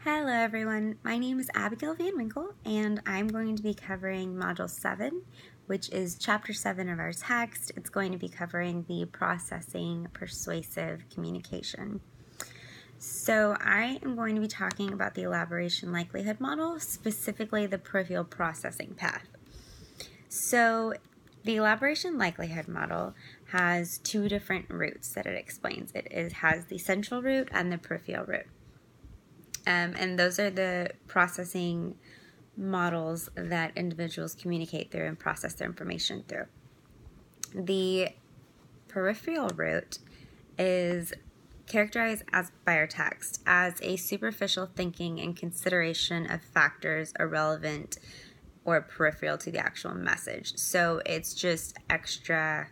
Hello everyone, my name is Abigail Van Winkle and I'm going to be covering Module 7, which is Chapter 7 of our text. It's going to be covering the processing persuasive communication. So I am going to be talking about the elaboration likelihood model, specifically the peripheral processing path. So the elaboration likelihood model has two different routes that it explains. It has the central route and the peripheral route. And those are the processing models that individuals communicate through and process their information through. The peripheral route is characterized by our text as a superficial thinking and consideration of factors irrelevant or peripheral to the actual message. So it's just extra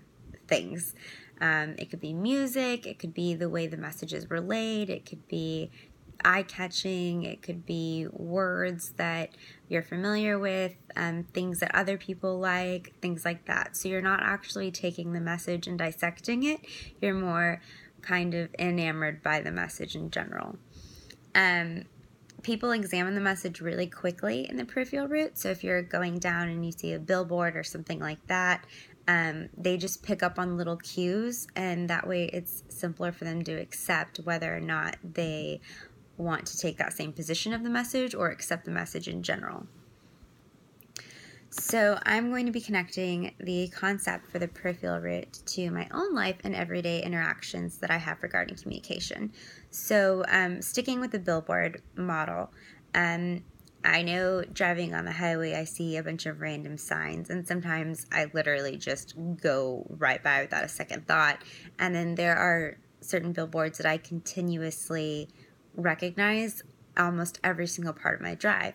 things. It could be music, it could be the way the message is relayed, it could be eye-catching, it could be words that you're familiar with, things that other people like, things like that. So you're not actually taking the message and dissecting it, you're more kind of enamored by the message in general. People examine the message really quickly in the peripheral route, so if you're going down and you see a billboard or something like that, they just pick up on little cues, and that way it's simpler for them to accept whether or not they want to take that same position of the message or accept the message in general. So I'm going to be connecting the concept for the peripheral route to my own life and everyday interactions that I have regarding communication. So sticking with the billboard model, I know driving on the highway I see a bunch of random signs, and sometimes I literally just go right by without a second thought, and then there are certain billboards that I continuously recognize almost every single part of my drive,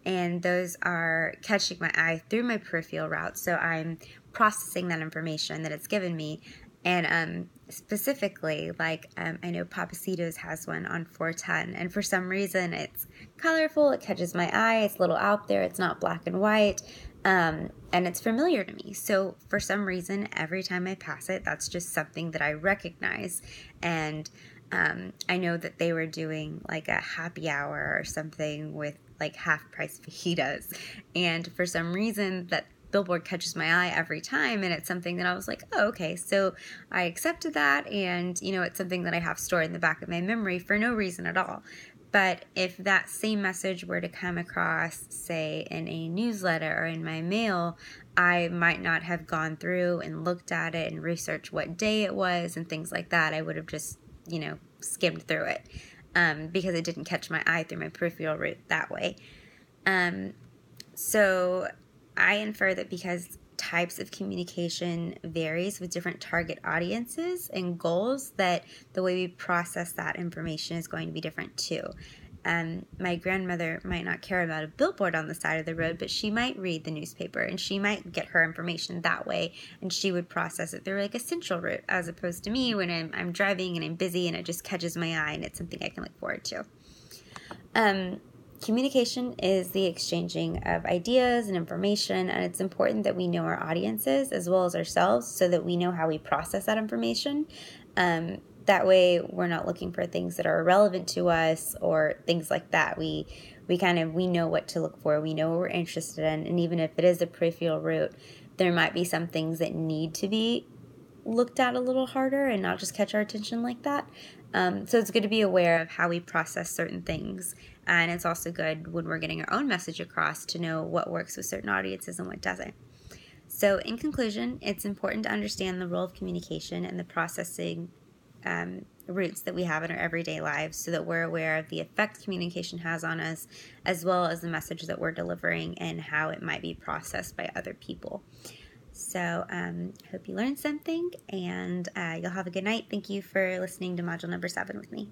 and those are catching my eye through my peripheral route, so I'm processing that information that it's given me. And specifically, like I know Pappasito's has one on 410, and for some reason it's colorful, it catches my eye, it's a little out there, it's not black and white, and it's familiar to me. So for some reason, every time I pass it, that's just something that I recognize. And I know that they were doing like a happy hour or something with like half price fajitas, and for some reason that billboard catches my eye every time, and it's something that I was like, oh, okay, so I accepted that, and it's something that I have stored in the back of my memory for no reason at all. But if that same message were to come across, say, in a newsletter or in my mail, I might not have gone through and looked at it and researched what day it was and things like that. I would have just skimmed through it because it didn't catch my eye through my peripheral route that way. So I infer that because types of communication varies with different target audiences and goals, that the way we process that information is going to be different too. My grandmother might not care about a billboard on the side of the road, but she might read the newspaper and she might get her information that way, and she would process it through like a central route, as opposed to me when I'm driving and I'm busy and it just catches my eye and it's something I can look forward to. Communication is the exchanging of ideas and information, and it's important that we know our audiences as well as ourselves so that we know how we process that information. That way we're not looking for things that are irrelevant to us or things like that. We know what to look for. We know what we're interested in, and even if it is a peripheral route, there might be some things that need to be looked at a little harder and not just catch our attention like that. So it's good to be aware of how we process certain things, and it's also good when we're getting our own message across to know what works with certain audiences and what doesn't. So in conclusion, it's important to understand the role of communication and the processing routes that we have in our everyday lives so that we're aware of the effect communication has on us, as well as the message that we're delivering and how it might be processed by other people. So hope you learned something, and you'll have a good night. Thank you for listening to module number 7 with me.